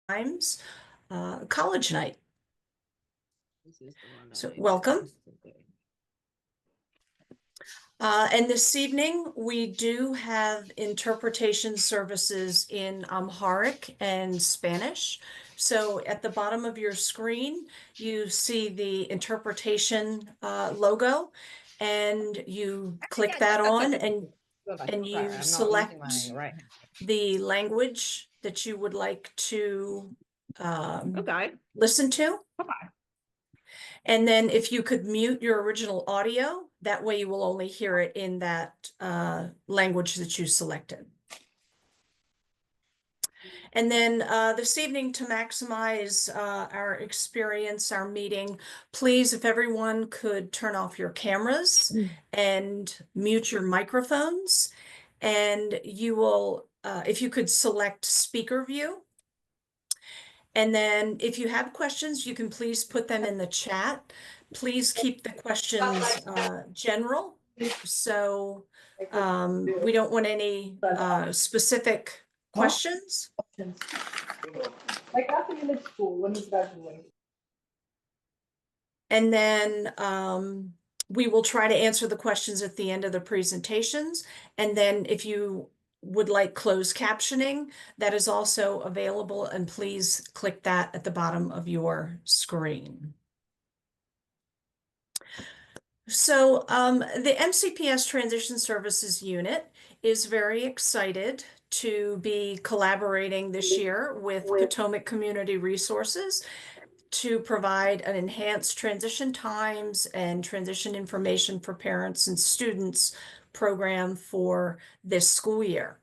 Times College Night. This is the one So that welcome. And this evening, we do have interpretation services in Amharic and Spanish. So at the bottom of your screen, you see the interpretation logo, and you click that on, and you select the language that you would like to listen to. And then if you could mute your original audio, that way you will only hear it in that language that you selected. And then this evening, to maximize our experience, our meeting, please, if everyone could turn off your cameras and mute your microphones, and you will, if you could select speaker view. And then if you have questions, you can please put them in the chat. Please keep the questions general. So we don't want any specific questions. Like after you leave school, when you graduate. And then we will try to answer the questions at the end of the presentations. And then if you would like closed captioning, that is also available, and please click that at the bottom of your screen. So the MCPS Transition Services Unit is very excited to be collaborating this year with Potomac Community Resources to provide an enhanced transition times and transition information for parents and students program for this school year.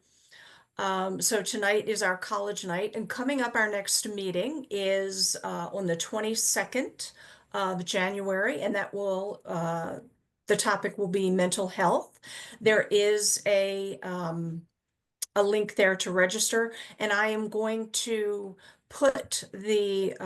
So tonight is our college night, and coming up, our next meeting is on the 22nd of January, and that will the topic will be mental health. There is a link there to register, and I am going to put the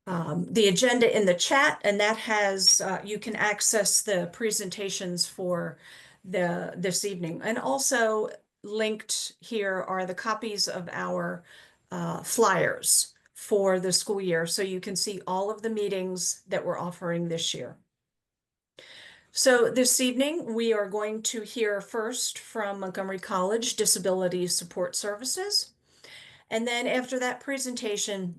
agenda in the chat, and that has you can access the presentations for this evening. And also linked here are the copies of our flyers for the school year, so you can see all of the meetings that we're offering this year. So this evening, we are going to hear first from Montgomery College Disability Support Services. And then after that presentation,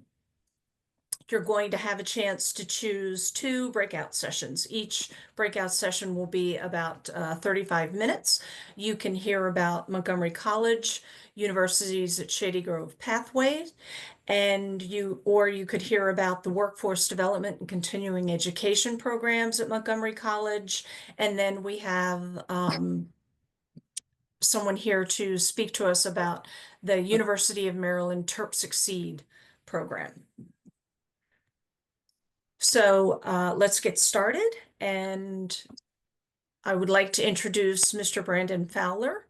you're going to have a chance to choose 2 breakout sessions. Each breakout session will be about 35 minutes. You can hear about Montgomery College, universities at Shady Grove Pathways, and you could hear about the workforce development and continuing education programs at Montgomery College. And then we have someone here to speak to us about the University of Maryland TERP Succeed program. So let's get started, and I would like to introduce Mr. Brandon Fowler,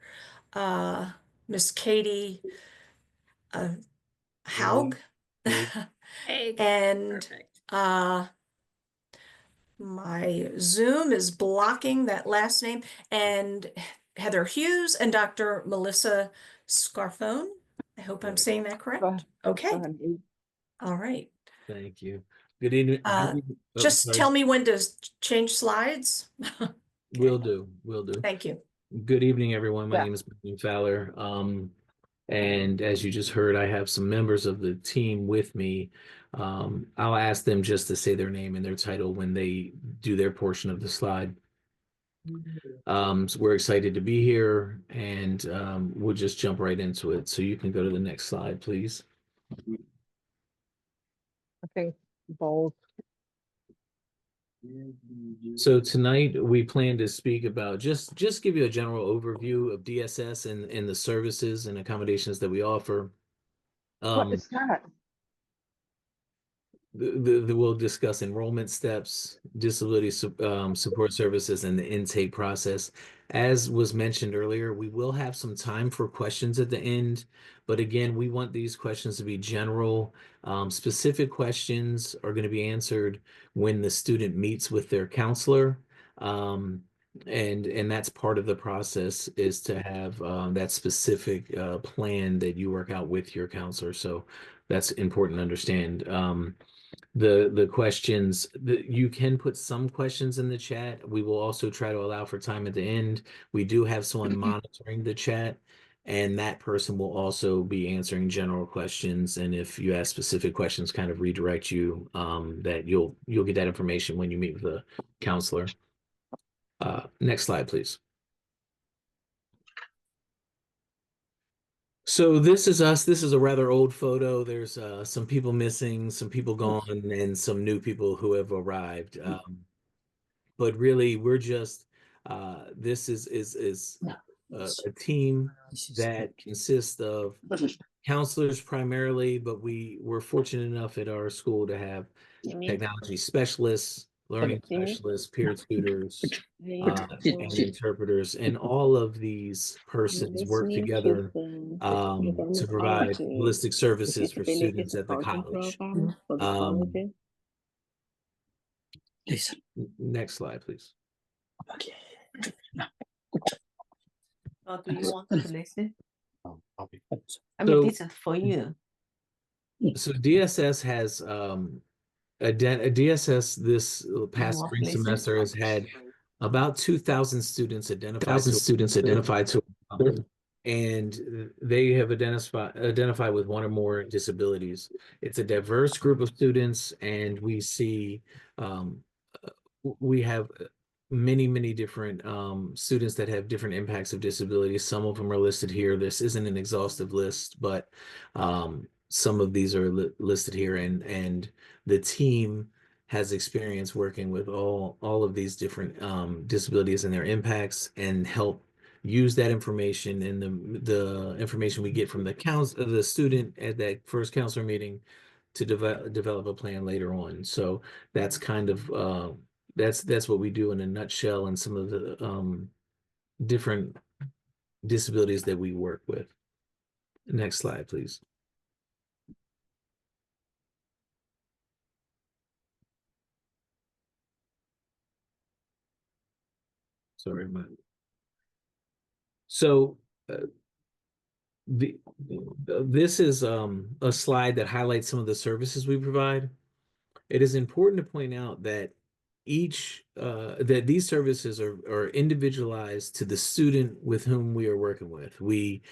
Miss Katie Haug, and my Zoom is blocking that last name, and Heather Hughes and Dr. Melissa Scarfone. I hope I'm saying that correct. Okay. All right. Thank you. Good evening. Just tell me when to change slides. Will do. Thank you. Good evening, everyone. My name is Brandon Fowler. And as you just heard, I have some members of the team with me. I'll ask them just to say their name and their title when they do their portion of the slide. So we're excited to be here, and we'll just jump right into it. So you can go to the next slide, please. Okay, bold. So tonight we plan to speak about just give you a general overview of DSS and the services and accommodations that we offer. What is that? We'll discuss enrollment steps, disability support services, and the intake process. As was mentioned earlier, we will have some time for questions at the end, but again, we want these questions to be general. Specific questions are going to be answered when the student meets with their counselor. and that's part of the process, is to have that specific plan that you work out with your counselor. So that's important to understand. The questions that you can put some questions in the chat. We will also try to allow for time at the end. We do have someone monitoring the chat, and that person will also be answering general questions. And if you ask specific questions, kind of redirect you, that you'll get that information when you meet with the counselor. Next slide, please. So this is us. This is a rather old photo. There's some people missing, some people gone, and some new people who have arrived. But really, we're just this is a team that consists of counselors primarily, but we're fortunate enough at our school to have technology specialists, learning specialists, peer tutors, and interpreters, and all of these persons work together to provide holistic services for students at the college. Next slide, please. Do you want to listen? I So- mean, this is for you. So DSS has a DSS this past want spring to listen? semester has had about 2,000 students identified to, and they have identified with one or more disabilities. It's a diverse group of students, and we see we have many different students that have different impacts of disabilities. Some of them are listed here. This isn't an exhaustive list, but some of these are listed here, and the team has experience working with all of these different disabilities and their impacts, and help use that information and the information we get from the student at that first counselor meeting to develop a plan later on. So that's kind of that's what we do in a nutshell, and some of the different disabilities that we work with. Next slide, please. Sorry, so this is a slide that highlights some of the services we provide. It is important to point out that that these services are individualized to the student with whom we are working with. We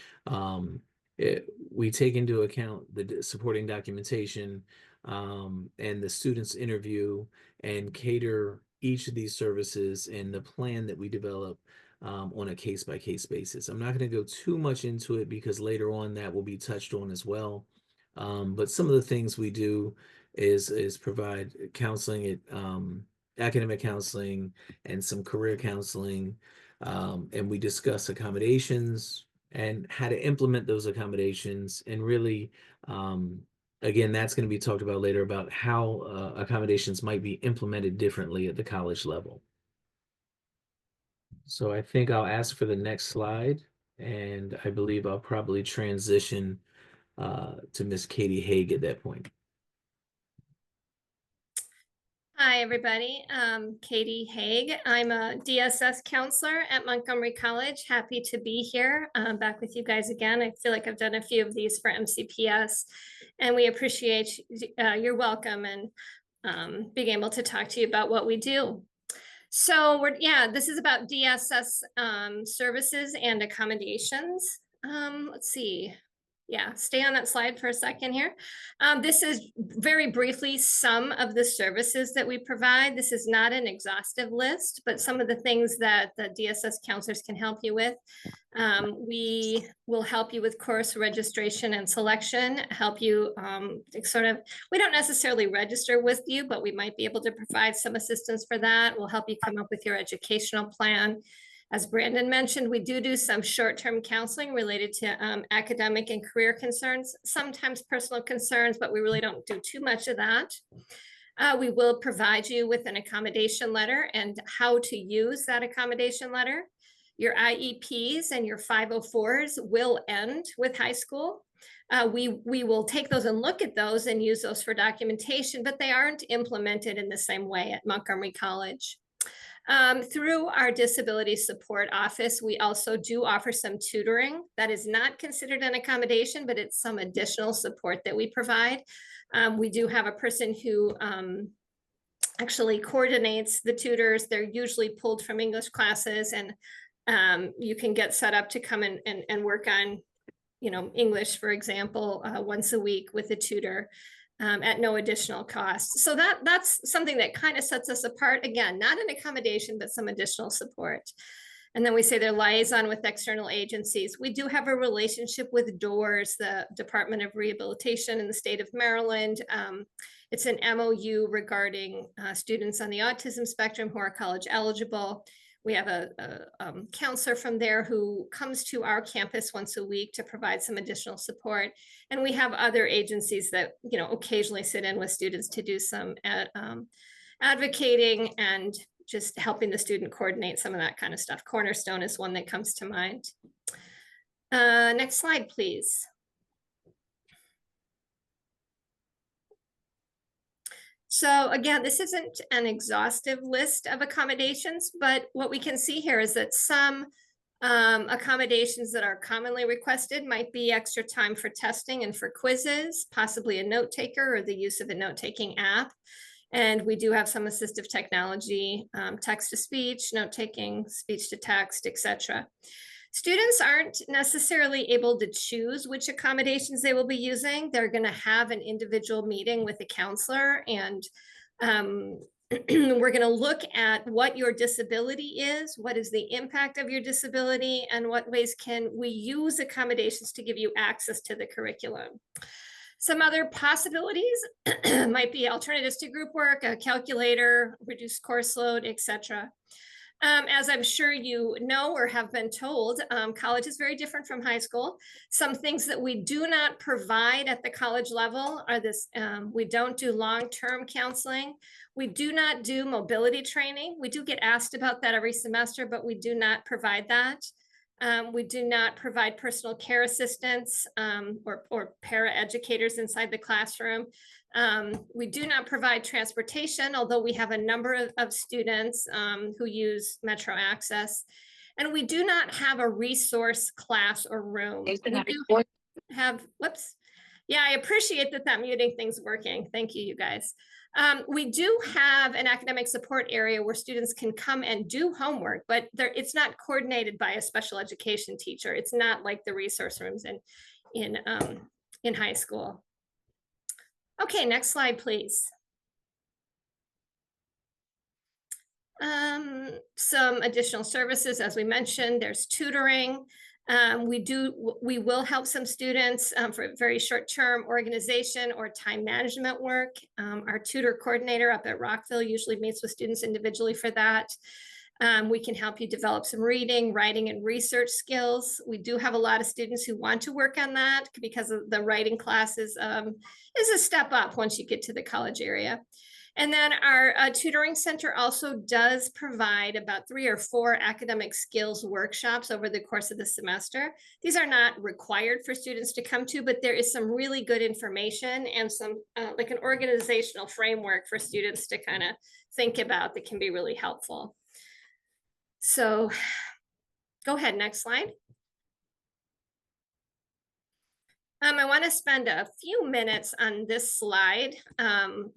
take into account the supporting documentation and the student's interview, and cater each of these services and the plan that we develop on a case-by-case basis. I'm not going to go too much into it because later on that will be touched on as well. But some of the things we do is provide counseling at academic counseling and some career counseling, and we discuss accommodations and how to implement those accommodations. And really, again, that's going to be talked about later, about how accommodations might be implemented differently at the college level. So I think I'll ask for the next slide, and I believe I'll probably transition to Miss Katie Haig at that point. Hi, everybody. Katie Haig. I'm a DSS counselor at Montgomery College. Happy to be here back with you guys again. I feel like I've done a few of these for MCPS, and we appreciate your welcome and being able to talk to you about what we do. So this is about DSS services and accommodations. Let's see. Yeah, stay on that slide for a second here. This is very briefly some of the services that we provide. This is not an exhaustive list, but some of the things that the DSS counselors can help you with. We will help you with course registration and selection, help you we don't necessarily register with you, but we might be able to provide some assistance for that. We'll help you come up with your educational plan. As Brandon mentioned, we do some short-term counseling related to academic and career concerns, sometimes personal concerns, but we really don't do too much of that. We will provide you with an accommodation letter and how to use that accommodation letter. Your IEPs and your 504s will end with high school. We will take those and look at those and use those for documentation, but they aren't implemented in the same way at Montgomery College. Through our disability support office, we also do offer some tutoring that is not considered an accommodation, but it's some additional support that we provide. We do have a person who actually coordinates the tutors. They're usually pulled from English classes, and you can get set up to come and work on, you know, English, for example, once a week with a tutor. At no additional cost. So that's something that kind of sets us apart. Again, not an accommodation, but some additional support. And then we say they're liaison with external agencies. We do have a relationship with DOORS, the Department of Rehabilitation in the state of Maryland. It's an MOU regarding students on the autism spectrum who are college eligible. We have a counselor from there who comes to our campus once a week to provide some additional support. And we have other agencies that, you know, occasionally sit in with students to do some advocating and just helping the student coordinate some of that kind of stuff. Cornerstone is one that comes to mind. Next slide, please. So again, this isn't an exhaustive list of accommodations, but what we can see here is that some accommodations that are commonly requested might be extra time for testing and for quizzes, possibly a note taker or the use of a note-taking app. And we do have some assistive technology, text-to-speech, note-taking, speech-to-text, etc. Students aren't necessarily able to choose which accommodations they will be using. They're going to have an individual meeting with a counselor, and we're going to look at what your disability is, what is the impact of your disability, and what ways can we use accommodations to give you access to the curriculum. Some other possibilities might be alternatives to group work, a calculator, reduced course load, etc. As I'm sure you know or have been told, college is very different from high school. Some things that we do not provide at the college level are this: we don't do long-term counseling. We do not do mobility training. We do get asked about that every semester, but we do not provide that. We do not provide personal care assistants or para-educators inside the classroom. We do not provide transportation, although we have a number of students who use Metro Access. And we do not have a resource class or room. We do have, whoops. Yeah, I appreciate that muting thing's working. Thank you, you guys. We do have an academic support area where students can come and do homework, but it's not coordinated by a special education teacher. It's not like the resource rooms in high school. Okay, next slide, please. Some additional services, as we mentioned, there's tutoring. We will help some students for very short-term organization or time management work. Our tutor coordinator up at Rockville usually meets with students individually for that. We can help you develop some reading, writing, and research skills. We do have a lot of students who want to work on that because of the writing classes is a step up once you get to the college area. And then our tutoring center also does provide about 3 or 4 academic skills workshops over the course of the semester. These are not required for students to come to, but there is some really good information and some like an organizational framework for students to kind of think about that can be really helpful. So go ahead, next slide. I want to spend a few minutes on this slide.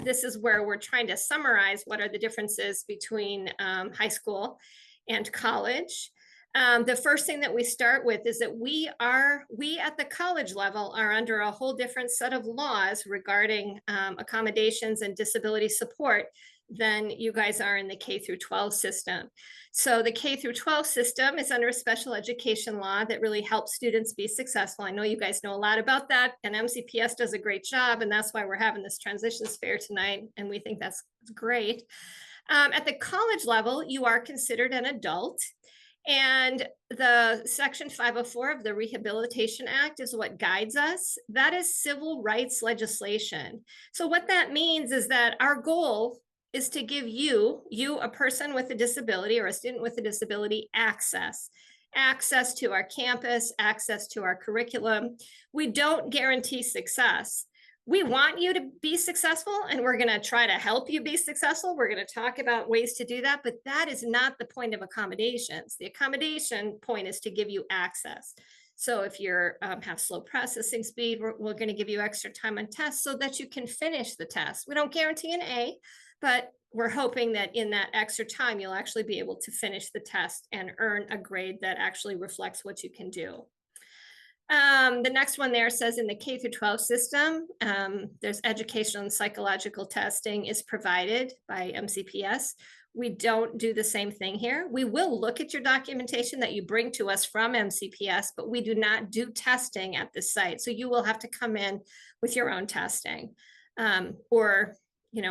This is where we're trying to summarize what are the differences between high school and college. The first thing that we start with is that we at the college level are under a whole different set of laws regarding accommodations and disability support than you guys are in the K through 12 system. So the K through 12 system is under a special education law that really helps students be successful. I know you guys know a lot about that, and MCPS does a great job, and that's why we're having this transitions fair tonight, and we think that's great. At the college level, you are considered an adult, and the Section 504 of the Rehabilitation Act is what guides us. That is civil rights legislation. So what that means is that our goal is to give you, a person with a disability or a student with a disability, access to our campus, access to our curriculum. We don't guarantee success. We want you to be successful, and we're going to try to help you be successful. We're going to talk about ways to do that, but that is not the point of accommodations. The accommodation point is to give you access. So if you have slow processing speed, we're going to give you extra time on tests so that you can finish the test. We don't guarantee an A, but we're hoping that in that extra time, you'll actually be able to finish the test and earn a grade that actually reflects what you can do. The next one there says in the K through 12 system, there's educational and psychological testing is provided by MCPS. We don't do the same thing here. We will look at your documentation that you bring to us from MCPS, but we do not do testing at the site. So you will have to come in with your own testing or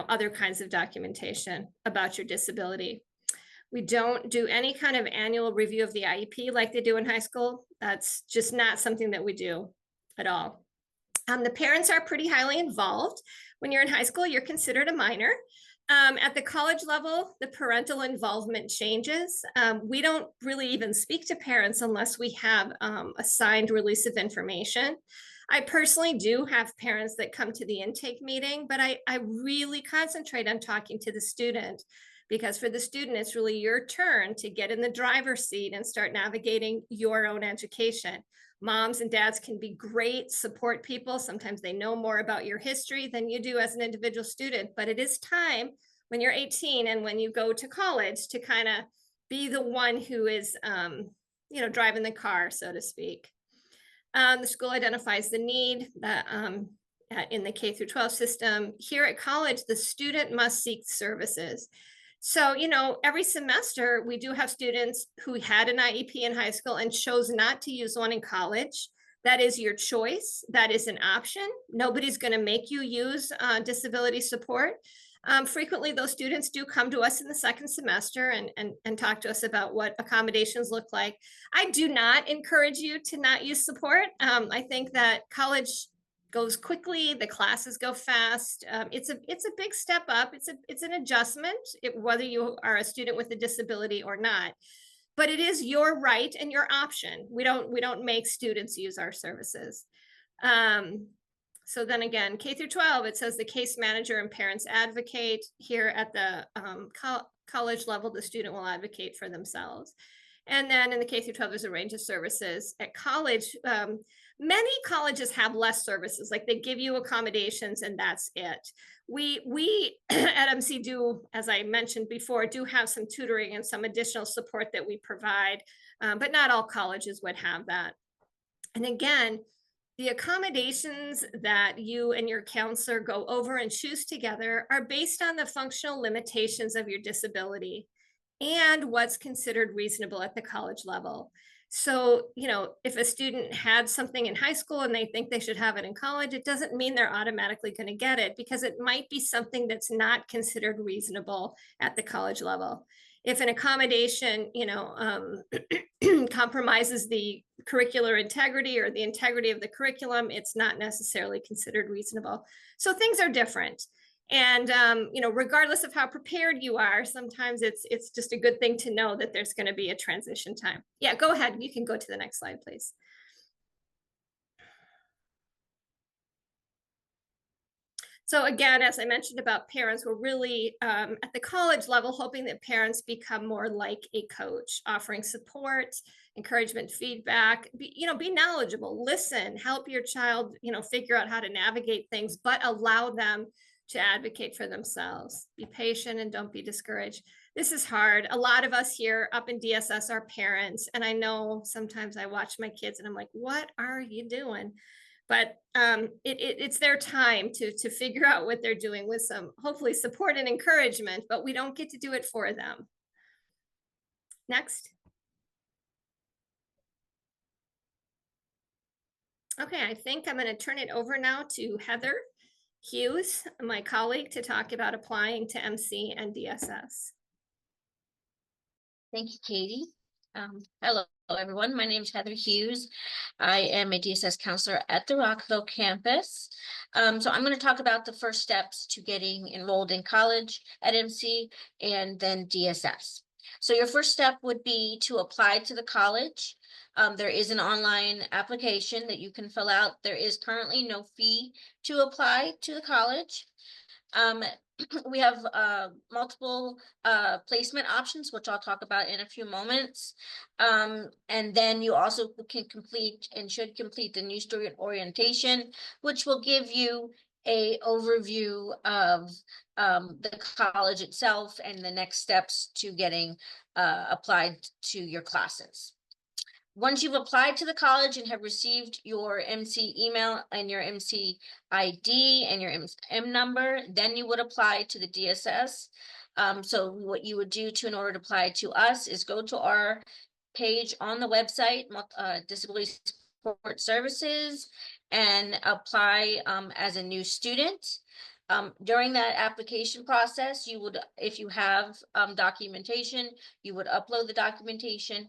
other kinds of documentation about your disability. We don't do any kind of annual review of the IEP like they do in high school. That's just not something that we do at all. The parents are pretty highly involved. When you're in high school, you're considered a minor. At the college level, the parental involvement changes. We don't really even speak to parents unless we have a signed release of information. I personally do have parents that come to the intake meeting, but I really concentrate on talking to the student, because for the student, it's really your turn to get in the driver's seat and start navigating your own education. Moms and dads can be great support people. Sometimes they know more about your history than you do as an individual student, but it is time when you're 18 and when you go to college to kind of be the one who is, driving the car, so to speak. The school identifies the need that in the K through 12 system. Here at college, the student must seek services. So, every semester we do have students who had an IEP in high school and chose not to use one in college. That is your choice. That is an option. Nobody's going to make you use disability support. Frequently, those students do come to us in the second semester and talk to us about what accommodations look like. I do not encourage you to not use support. I think that college goes quickly, the classes go fast. It's a big step up. It's an adjustment, whether you are a student with a disability or not. But it is your right and your option. We don't make students use our services. So then again, K through 12, it says the case manager and parents advocate. Here at the college level, the student will advocate for themselves. And then in the K through 12, there's a range of services. At college, many colleges have less services, like they give you accommodations and that's it. We at MC do, as I mentioned before, do have some tutoring and some additional support that we provide, but not all colleges would have that. And again, the accommodations that you and your counselor go over and choose together are based on the functional limitations of your disability and what's considered reasonable at the college level. So, if a student had something in high school and they think they should have it in college, it doesn't mean they're automatically going to get it, because it might be something that's not considered reasonable at the college level. If an accommodation, compromises the curricular integrity or the integrity of the curriculum, it's not necessarily considered reasonable. So things are different. And, regardless of how prepared you are, sometimes it's just a good thing to know that there's going to be a transition time. Yeah, go ahead. You can go to the next slide, please. So again, as I mentioned about parents, we're really at the college level hoping that parents become more like a coach, offering support, encouragement, feedback, be knowledgeable, listen, help your child, figure out how to navigate things, but allow them to advocate for themselves. Be patient and don't be discouraged. This is hard. A lot of us here up in DSS are parents, and I know sometimes I watch my kids and I'm like, what are you doing? But it's their time to figure out what they're doing with some, hopefully, support and encouragement, but we don't get to do it for them. Next. Okay, I think I'm going to turn it over now to Heather Hughes, my colleague, to talk about applying to MC and DSS. Thank you, Katie. Hello, everyone. My name is Heather Hughes. I am a DSS counselor at the Rockville campus. So I'm going to talk about the first steps to getting enrolled in college at MC and then DSS. So your first step would be to apply to the college. There is an online application that you can fill out. There is currently no fee to apply to the college. We have multiple placement options, which I'll talk about in a few moments. And then you also can complete and should complete the new student orientation, which will give you a overview of the college itself and the next steps to getting applied to your classes. Once you've applied to the college and have received your MC email and your MC ID and your M number, then you would apply to the DSS. So what you would do in order to apply to us is go to our page on the website, Disability Support Services, and apply as a new student. During that application process, you would, if you have documentation, you would upload the documentation.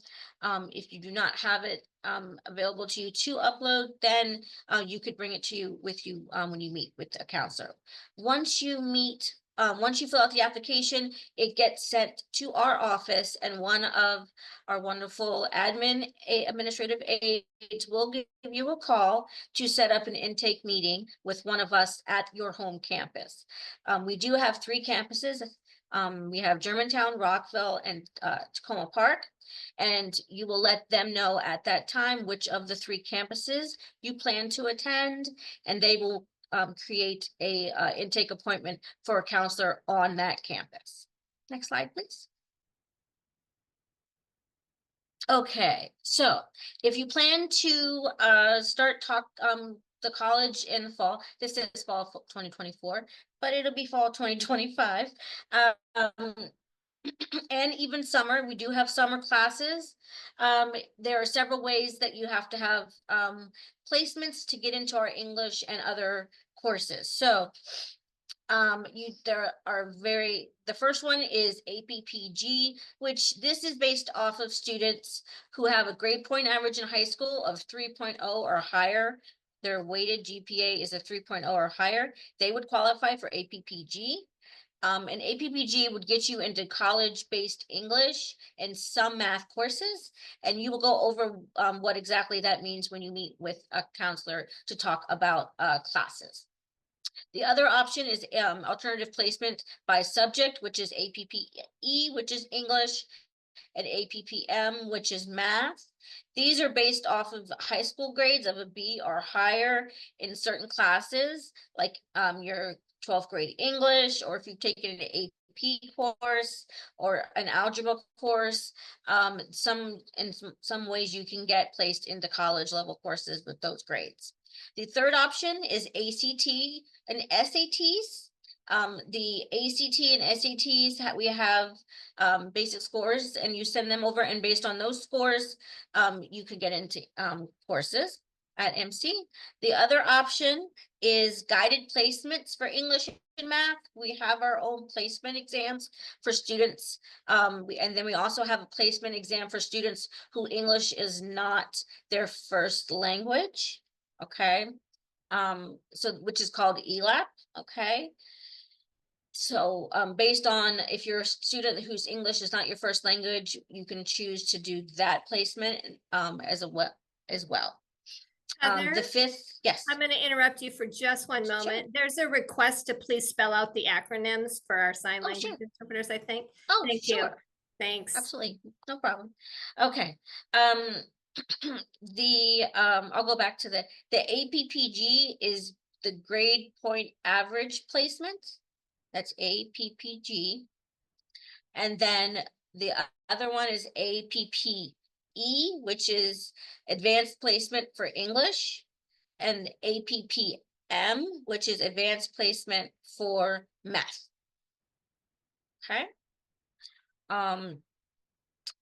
If you do not have it available to you to upload, then you could bring it with you when you meet with a counselor. Once you fill out the application, it gets sent to our office, and one of our wonderful administrative aides will give you a call to set up an intake meeting with one of us at your home campus. We do have 3 campuses. We have Germantown, Rockville, and Tacoma Park, and you will let them know at that time which of the 3 campuses you plan to attend, and they will create a intake appointment for a counselor on that campus. Next slide, please. Okay, so if you plan to start the college in the fall, this is fall 2024, but it'll be fall 2025. And even summer, we do have summer classes. There are several ways that you have to have placements to get into our English and other courses. So the first one is APPG, which this is based off of students who have a grade point average in high school of 3.0 or higher. Their weighted GPA is a 3.0 or higher. They would qualify for APPG. And APPG would get you into college-based English and some math courses, and you will go over what exactly that means when you meet with a counselor to talk about classes. The other option is alternative placement by subject, which is APPE, which is English, and APPM, which is math. These are based off of high school grades of a B or higher in certain classes, like your 12th grade English, or if you've taken an AP course or an algebra course. In some ways you can get placed into college level courses with those grades. The third option is ACT and SATs. The ACT and SATs, we have basic scores, and you send them over, and based on those scores, you could get into courses at MC. The other option is guided placements for English and math. We have our own placement exams for students. And then we also have a placement exam for students who English is not their first language. Okay. Which is called ELAP. Okay. So based on if you're a student whose English is not your first language, you can choose to do that placement as well. Heather, The fifth, yes. I'm going to interrupt you for just one moment. There's a request to please spell out the acronyms for our sign language sure. interpreters, I think. Oh, Thank sure. you. Thanks. Absolutely, no problem. Okay. I'll go back to the APPG is the grade point average placement. That's APPG. And then the other one is APPE, which is advanced placement for English, and APPM, which is advanced placement for math. Okay.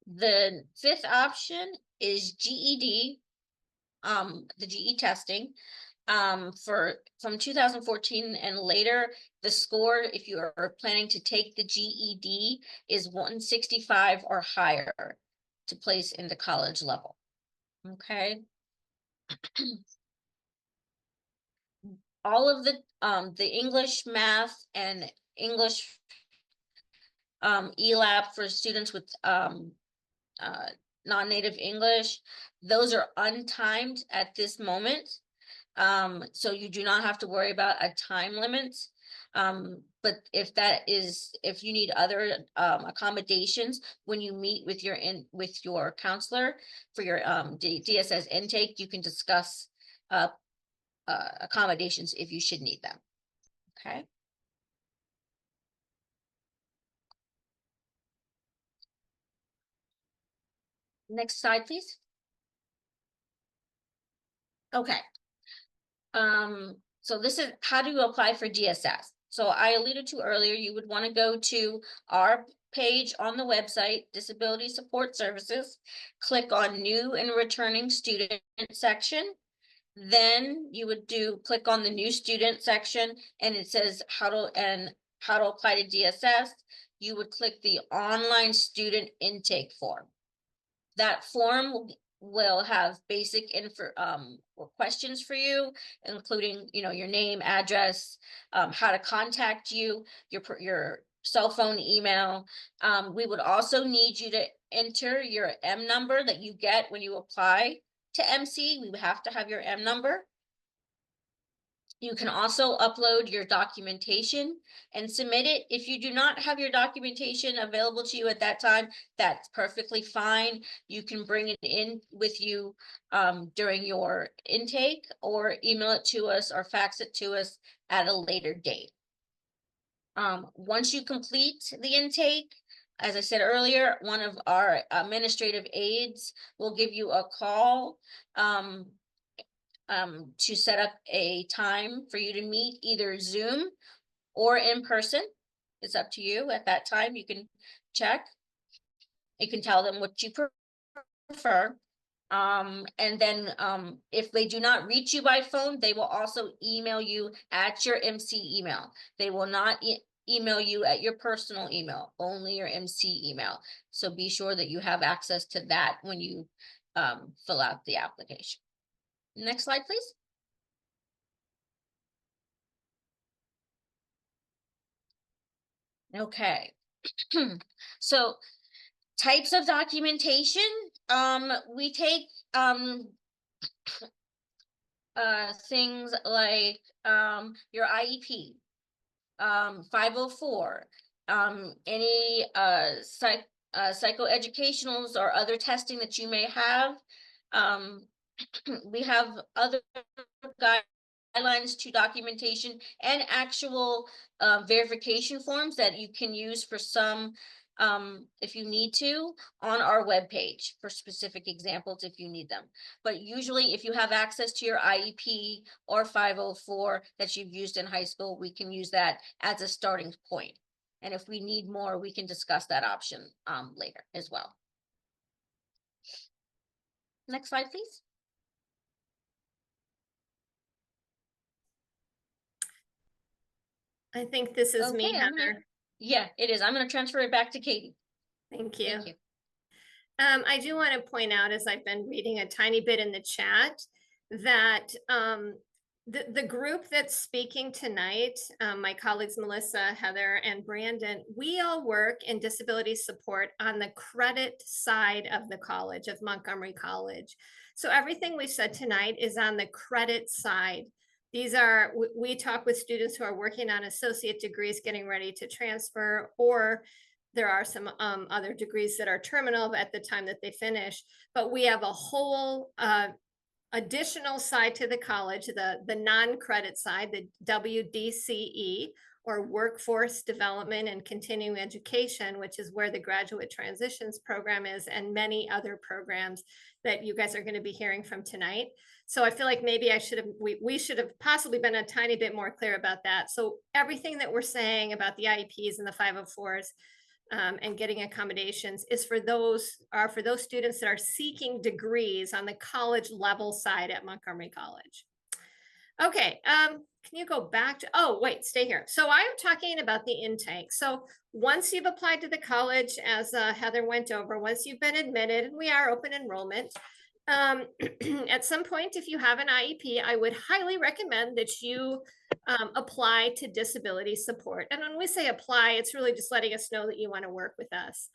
The fifth option is GED, the GE testing. From 2014 and later, the score, if you are planning to take the GED, is 165 or higher to place in the college level. Okay. All of the English, math, and English ELAP for students with non-native English, those are untimed at this moment. So you do not have to worry about a time limit. But if you need other accommodations when you meet with your counselor for your DSS intake, you can discuss accommodations if you should need them. Okay. Next slide, please. Okay. So this is how do you apply for DSS? So I alluded to earlier, you would want to go to our page on the website, Disability Support Services, click on New and Returning Student section. Then you would click on the New Student section, and it says how to apply to DSS. You would click the Online Student Intake form. That form will have basic questions for you, including, your name, address, how to contact you, your cell phone, email. We would also need you to enter your M number that you get when you apply to MC. We would have to have your M number. You can also upload your documentation and submit it. If you do not have your documentation available to you at that time, that's perfectly fine. You can bring it in with you during your intake, or email it to us or fax it to us at a later date. Once you complete the intake, as I said earlier, one of our administrative aides will give you a call to set up a time for you to meet, either Zoom or in person. It's up to you. At that time, you can check. You can tell them what you prefer. And then if they do not reach you by phone, they will also email you at your MC email. They will not email you at your personal email, only your MC email. So be sure that you have access to that when you fill out the application. Next slide, please. Okay. So types of documentation, we take things like your IEP, 504, any psychoeducationals or other testing that you may have. We have other guidelines to documentation and actual verification forms that you can use for some, if you need to, on our webpage for specific examples if you need them. But usually if you have access to your IEP or 504 that you've used in high school, we can use that as a starting point. And if we need more, we can discuss that option later as well. Next slide, please. I think this is me, Okay, Heather. Yeah, it is. I'm going to transfer it back to Katie. Thank you. Thank you. I do want to point out, as I've been reading a tiny bit in the chat, that the group that's speaking tonight, my colleagues Melissa, Heather, and Brandon, we all work in disability support on the credit side of the college, of Montgomery College. So everything we said tonight is on the credit side. These are, we talk with students who are working on associate degrees, getting ready to transfer, or there are some other degrees that are terminal at the time that they finish. But we have a whole additional side to the college, the non-credit side, the WDCE, or Workforce Development and Continuing Education, which is where the Graduate Transitions program is, and many other programs that you guys are going to be hearing from tonight. So I feel like maybe we should have possibly been a tiny bit more clear about that. So everything that we're saying about the IEPs and the 504s and getting accommodations is for those students that are seeking degrees on the college level side at Montgomery College. Okay, can you go back to, oh, wait, stay here. So I'm talking about the intake. So once you've applied to the college, as Heather went over, once you've been admitted, and we are open enrollment, at some point, if you have an IEP, I would highly recommend that you apply to disability support. And when we say apply, it's really just letting us know that you want to work with us.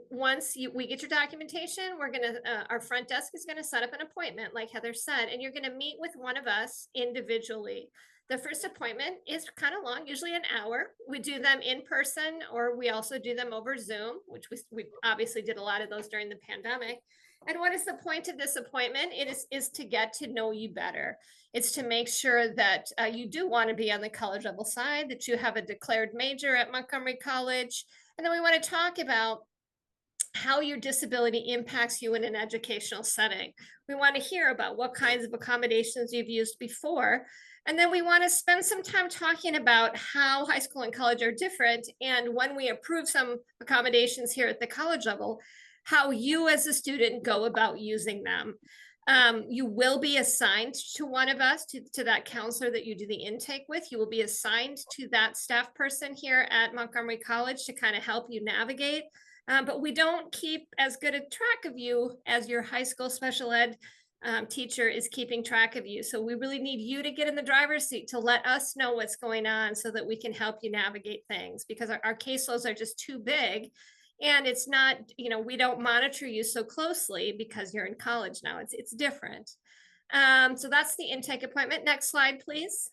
Once we get your documentation, we're gonna, our front desk is gonna set up an appointment, like Heather said, and you're gonna meet with one of us individually. The first appointment is kind of long, usually an hour. We do them in person, or we also do them over Zoom, which we obviously did a lot of those during the pandemic. And what is the point of this appointment? It is to get to know you better. It's to make sure that you do want to be on the college level side, that you have a declared major at Montgomery College. And then we want to talk about how your disability impacts you in an educational setting. We want to hear about what kinds of accommodations you've used before. And then we want to spend some time talking about how high school and college are different. And when we approve some accommodations here at the college level, how you as a student go about using them. You will be assigned to one of us, to that counselor that you do the intake with. You will be assigned to that staff person here at Montgomery College to kind of help you navigate. But we don't keep as good a track of you as your high school special ed teacher is keeping track of you. So we really need you to get in the driver's seat to let us know what's going on so that we can help you navigate things, because our caseloads are just too big. And it's not, we don't monitor you so closely because you're in college now. It's different. So that's the intake appointment. Next slide, please.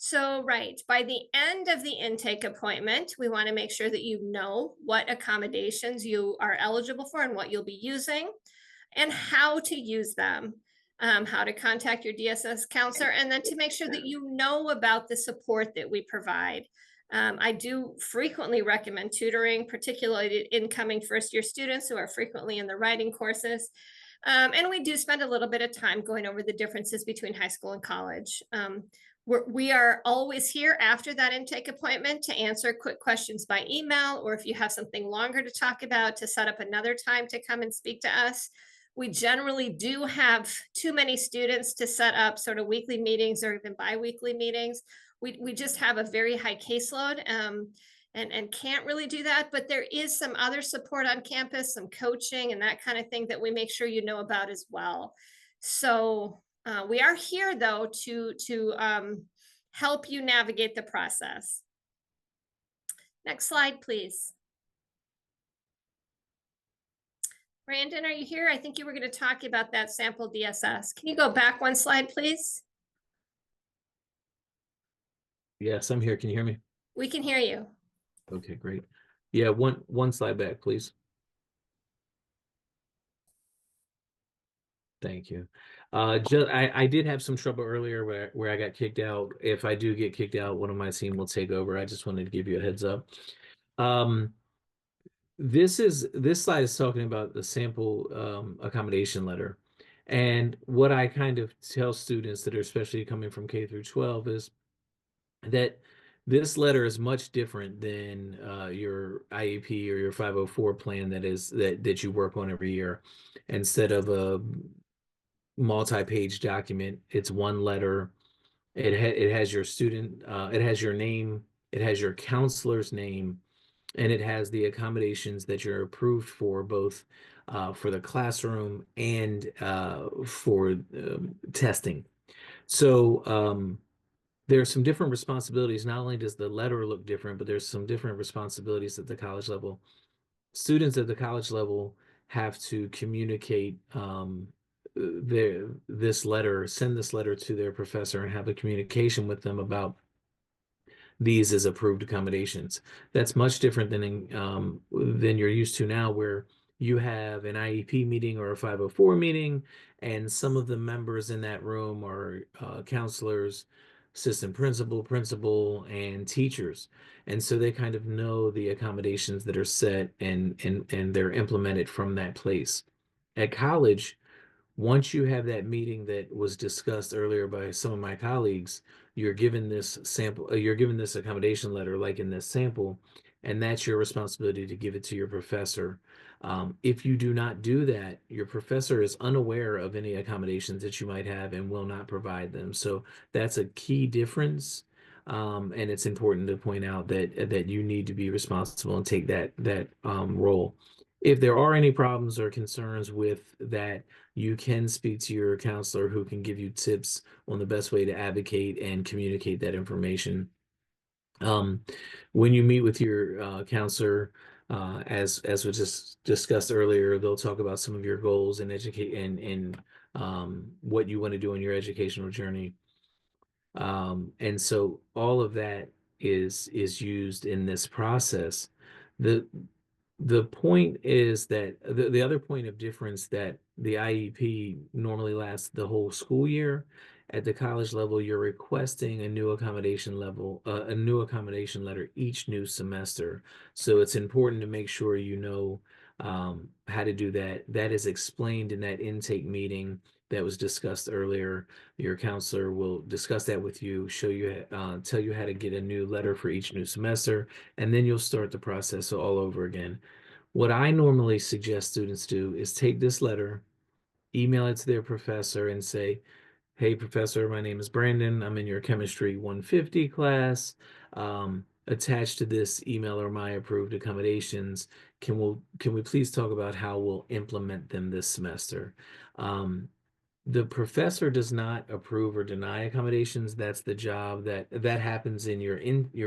So, right, by the end of the intake appointment, we want to make sure that you know what accommodations you are eligible for and what you'll be using and how to use them, how to contact your DSS counselor, and then to make sure that you know about the support that we provide. I do frequently recommend tutoring, particularly incoming first-year students who are frequently in the writing courses. And we do spend a little bit of time going over the differences between high school and college. We are always here after that intake appointment to answer quick questions by email, or if you have something longer to talk about, to set up another time to come and speak to us. We generally do have too many students to set up sort of weekly meetings or even bi-weekly meetings. We just have a very high caseload and can't really do that, but there is some other support on campus, some coaching and that kind of thing that we make sure you know about as well. So we are here though to help you navigate the process. Next slide, please. Brandon, are you here? I think you were going to talk about that sample DSS. Can you go back one slide, please? Yes, I'm here. Can you hear me? We can hear you. Okay, great. Yeah, one slide back, please. Thank you. I did have some trouble earlier where I got kicked out. If I do get kicked out, one of my team will take over. I just wanted to give you a heads up. This slide is talking about the sample accommodation letter. And what I kind of tell students that are especially coming from K through 12 is that this letter is much different than your IEP or your 504 plan that you work on every year. Instead of a multi-page document, it's one letter. It has your student, it has your name, it has your counselor's name, and it has the accommodations that you're approved for, both for the classroom and for testing. So there's some different responsibilities. Not only does the letter look different, but there's some different responsibilities at the college level. Students at the college level have to communicate send this letter to their professor and have a communication with them about these as approved accommodations. That's much different than you're used to now, where you have an IEP meeting or a 504 meeting, and some of the members in that room are counselors, assistant principal, and teachers. And so they kind of know the accommodations that are set and they're implemented from that place. At college, once you have that meeting that was discussed earlier by some of my colleagues, you're given this sample, you're given this accommodation letter, like in this sample, and that's your responsibility to give it to your professor. If you do not do that, your professor is unaware of any accommodations that you might have and will not provide them. So that's a key difference. And it's important to point out that you need to be responsible and take that role. if there are any problems or concerns with that, you can speak to your counselor who can give you tips on the best way to advocate and communicate that information. When you meet with your counselor, as was just discussed earlier, they'll talk about some of your goals and educate and what you want to do in your educational journey. And so all of that is used in this process. The the point is that the other point of difference that the IEP normally lasts the whole school year. At the college level, you're requesting a new accommodation letter each new semester. So it's important to make sure you know how to do that. That is explained in that intake meeting that was discussed earlier. Your counselor will discuss that with you, show you, tell you how to get a new letter for each new semester, and then you'll start the process all over again. What I normally suggest students do is take this letter, email it to their professor and say, hey, professor, my name is Brandon. I'm in your chemistry 150 class. Attached to this email are my approved accommodations. Can we please talk about how we'll implement them this semester? The professor does not approve or deny accommodations. That's the job that happens in your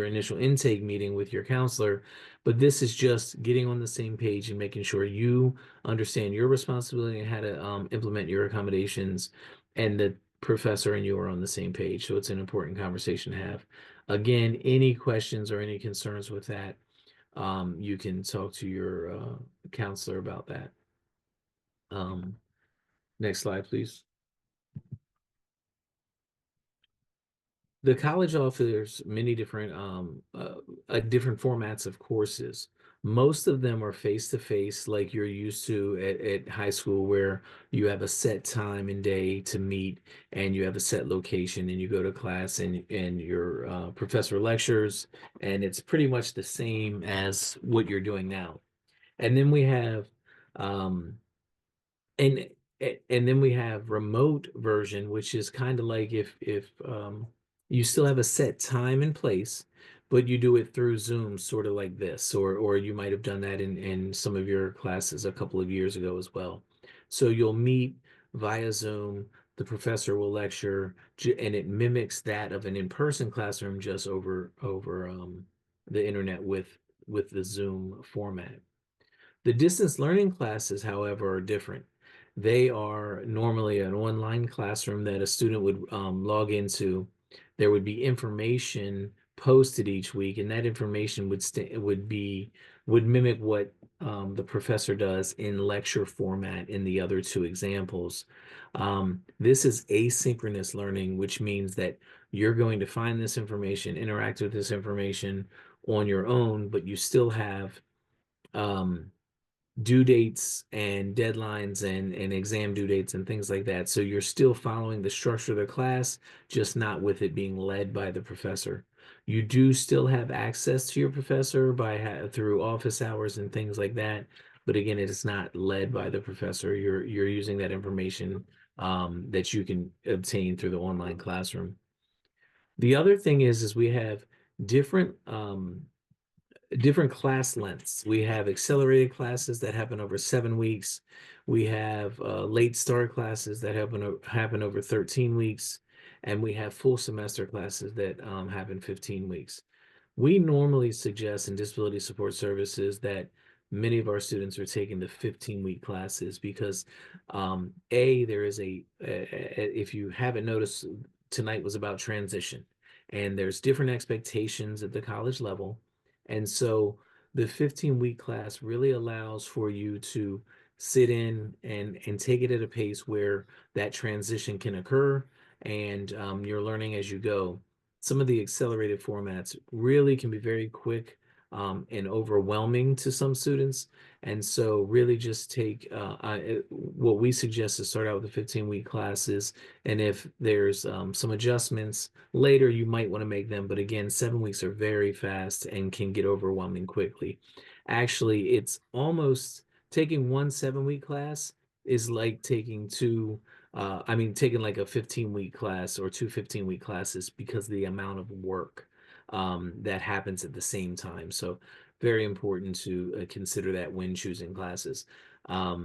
initial intake meeting with your counselor. But this is just getting on the same page and making sure you understand your responsibility and how to implement your accommodations, and the professor and you are on the same page. So it's an important conversation to have. Again, any questions or any concerns with that, you can talk to your counselor about that. Next slide, please. The college offers many different different formats of courses. Most of them are face-to-face, like you're used to at high school, where you have a set time and day to meet, and you have a set location, and you go to class, and your professor lectures, and it's pretty much the same as what you're doing now. And then we have and and then we have remote version, which is kind of like if you still have a set time and place, but you do it through Zoom, sort of like this, or you might have done that in some of your classes a couple of years ago as well. So you'll meet via Zoom, the professor will lecture, and it mimics that of an in-person classroom, just over the internet with the Zoom format. The distance learning classes, however, are different. They are normally an online classroom that a student would log into. There would be information posted each week, and that information would mimic what the professor does in lecture format in the other two examples. This is asynchronous learning, which means that you're going to find this information, interact with this information on your own, but you still have due dates and deadlines and exam due dates and things like that. So you're still following the structure of the class, just not with it being led by the professor. You do still have access to your professor through office hours and things like that. But again, it is not led by the professor. You're using that information that you can obtain through the online classroom. The other thing is we have different class lengths. We have accelerated classes that happen over 7 weeks. We have late start classes that happen over 13 weeks. And we have full semester classes that happen 15 weeks. We normally suggest in disability support services that many of our students are taking the 15-week classes because there is if you haven't noticed, tonight was about transition, and there's different expectations at the college level. And so the 15-week class really allows for you to sit in and take it at a pace where that transition can occur, and you're learning as you go. Some of the accelerated formats really can be very quick and overwhelming to some students. And so really just take what we suggest is start out with the 15-week classes. And if there's some adjustments later, you might want to make them. But again, 7 weeks are very fast and can get overwhelming quickly. Actually, it's almost taking one 7-week class is like taking taking like a 15-week class or two 15-week classes because of the amount of work that happens at the same time. So very important to consider that when choosing classes. I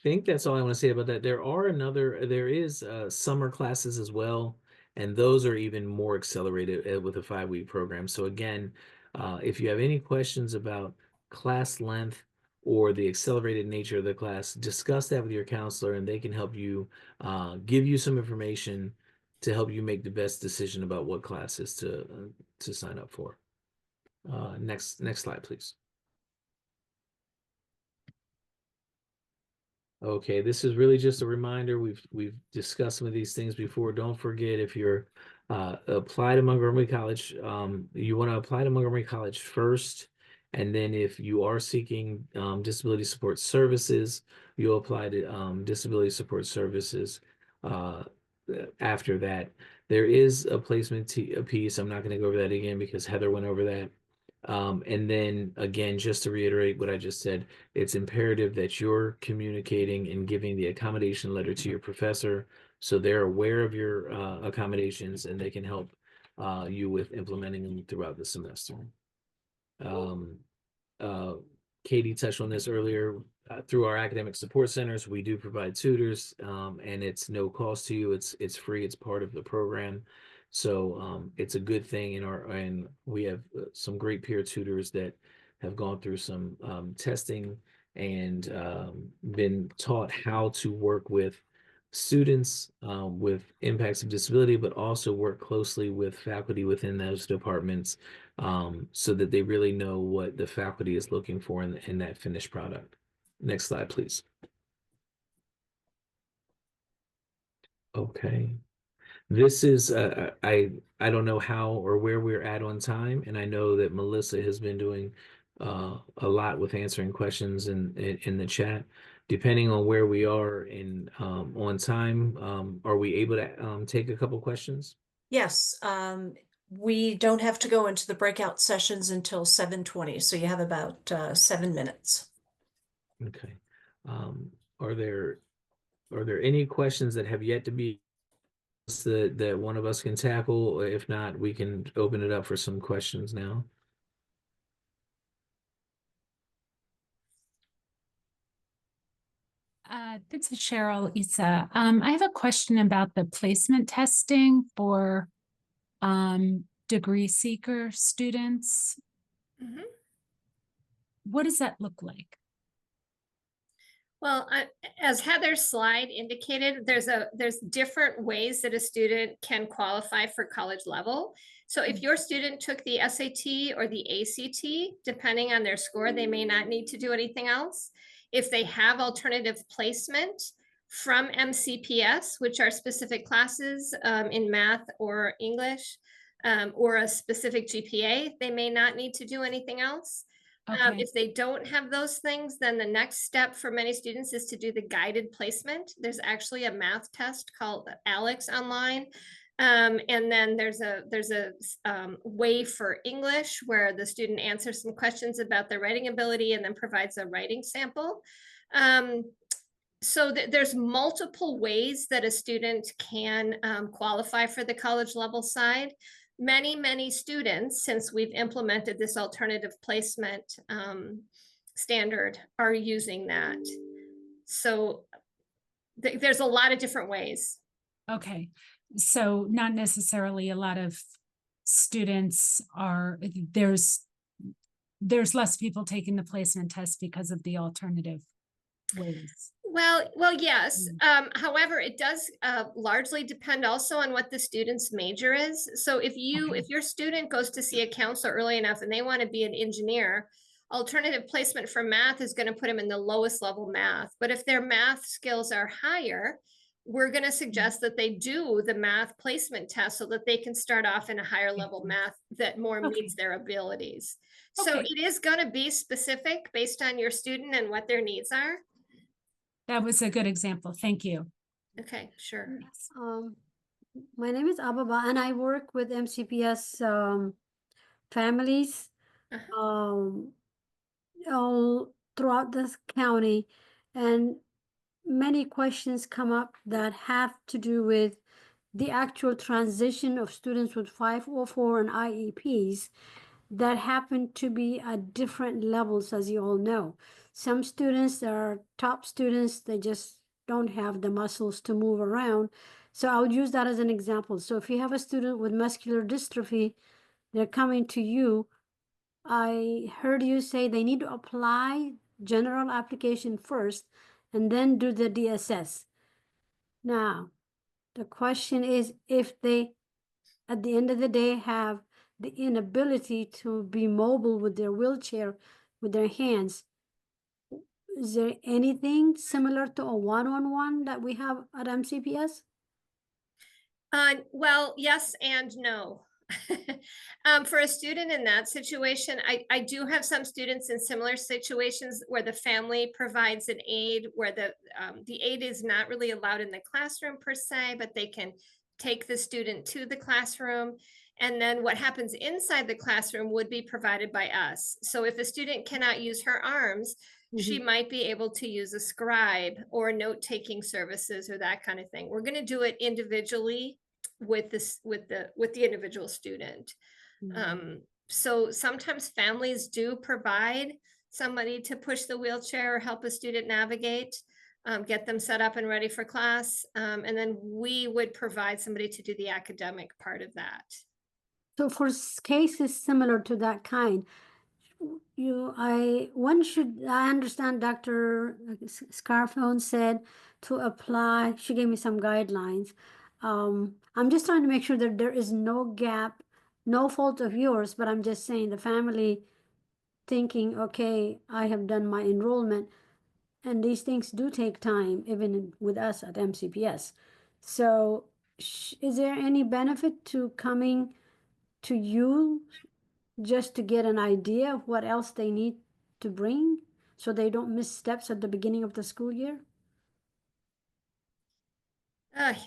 think that's all I want to say about that. There is summer classes as well, and those are even more accelerated with a 5-week program. So again, if you have any questions about class length or the accelerated nature of the class, discuss that with your counselor, and they can help you give you some information to help you make the best decision about what classes to sign up for. Next slide, please. Okay, this is really just a reminder. We've discussed some of these things before. Don't forget, if you're apply to Montgomery College, you want to apply to Montgomery College first, and then if you are seeking disability support services, you'll apply to disability support services after that. There is a placement piece. I'm not going to go over that again because Heather went over that. And then again, just to reiterate what I just said, it's imperative that you're communicating and giving the accommodation letter to your professor so they're aware of your accommodations and they can help you with implementing them throughout the semester. Katie touched on this earlier. Through our academic support centers, we do provide tutors, and it's no cost to you. It's free. It's part of the program. So it's a good thing and we have some great peer tutors that have gone through some testing and been taught how to work with students with impacts of disability, but also work closely with faculty within those departments so that they really know what the faculty is looking for in that finished product. Next slide, please. Okay. This is, I don't know how or where we're at on time, and I know that Melissa has been doing a lot with answering questions in the chat. Depending on where we are on time, are we able to take a couple questions? Yes, we don't have to go into the breakout sessions until 7:20, so you have about 7 minutes. Okay. Are there any questions that have yet to be that one of us can tackle? If not, we can open it up for some questions now. This is Cheryl Issa. I have a question about the placement testing for degree seeker students. Mhm. What does that look like? Well, as Heather's slide indicated, there's different ways that a student can qualify for college level. So if your student took the SAT or the ACT, depending on their score, they may not need to do anything else. If they have alternative placement from MCPS, which are specific classes in math or English, or a specific GPA, they may not need to do anything else. Okay. If they don't have those things, then the next step for many students is to do the guided placement. There's actually a math test called ALEX online. And then there's a way for English where the student answers some questions about their writing ability and then provides a writing sample. So there's multiple ways that a student can qualify for the college level side. Many students, since we've implemented this alternative placement standard, are using that. So there's a lot of different ways. Okay. So not necessarily a lot of students are, there's less people taking the placement test because of the alternative ways. Well, yes. However, it does largely depend also on what the student's major is. So if your student goes to see a counselor early enough and they want to be an engineer, alternative placement for math is going to put them in the lowest level math. But if their math skills are higher, we're going to suggest that they do the math placement test so that they can start off in a higher level math that more meets their abilities. So it is going to be specific based on your student and what their needs are. That was a good example. Thank you. Okay, sure. My name is Ababa and I work with MCPS families all throughout this county, and many questions come up that have to do with the actual transition of students with 504 and IEPs that happen to be at different levels, as you all know. Some students that are top students, they just don't have the muscles to move around. So I'll use that as an example. So if you have a student with muscular dystrophy, they're coming to you. I heard you say they need to apply general application first and then do the DSS. Now, the question is if they, at the end of the day, have the inability to be mobile with their wheelchair, with their hands, is there anything similar to a one-on-one that we have at MCPS? Well, yes and no. For a student in that situation, I do have some students in similar situations where the family provides an aid, where the aid is not really allowed in the classroom per se, but they can take the student to the classroom. And then what happens inside the classroom would be provided by us. So if a student cannot use her arms, she might be able to use a scribe or note-taking services or that kind of thing. We're going to do it individually with the individual student. So sometimes families do provide somebody to push the wheelchair or help a student navigate, get them set up and ready for class. And then we would provide somebody to do the academic part of that. So for cases similar to that kind, I understand Dr. Scarfone said to apply, she gave me some guidelines. I'm just trying to make sure that there is no gap, no fault of yours, but I'm just saying the family thinking, okay, I have done my enrollment, and these things do take time, even with us at MCPS. So is there any benefit to coming to you just to get an idea of what else they need to bring so they don't miss steps at the beginning of the school year?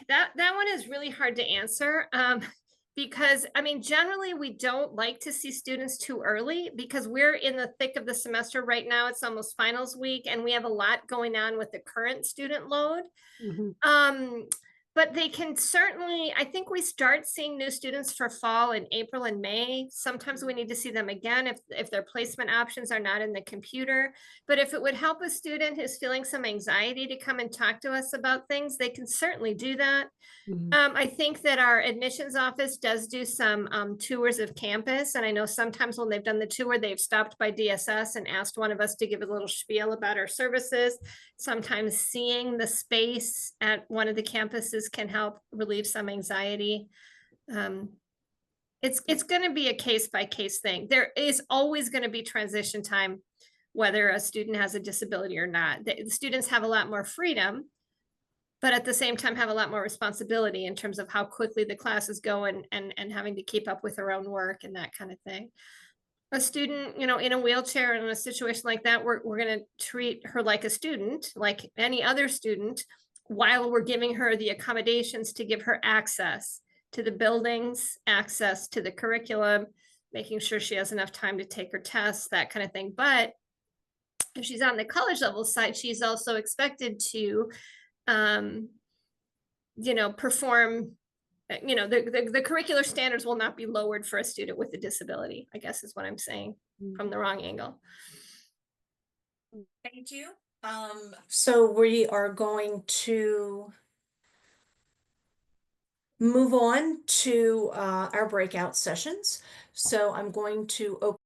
That one is really hard to answer, because I mean, generally we don't like to see students too early because we're in the thick of the semester right now. It's almost finals week and we have a lot going on with the current student load. But they can certainly, I think we start seeing new students for fall in April and May. Sometimes we need to see them again if their placement options are not in the computer. But if it would help a student who's feeling some anxiety to come and talk to us about things, they can certainly do that. I think that our admissions office does do some tours of campus. And I know sometimes when they've done the tour, they've stopped by DSS and asked one of us to give a little spiel about our services. Sometimes seeing the space at one of the campuses can help relieve some anxiety. It's going to be a case by case thing. There is always going to be transition time, whether a student has a disability or not. The students have a lot more freedom, but at the same time have a lot more responsibility in terms of how quickly the classes go and having to keep up with their own work and that kind of thing. A student, in a wheelchair in a situation like that, we're going to treat her like a student, like any other student, while we're giving her the accommodations to give her access to the buildings, access to the curriculum, making sure she has enough time to take her tests, that kind of thing. But if she's on the college level side, she's also expected to perform, the curricular standards will not be lowered for a student with a disability, I guess is what I'm saying from the wrong angle. Thank you. So we are going to move on to our breakout sessions. So I'm going to open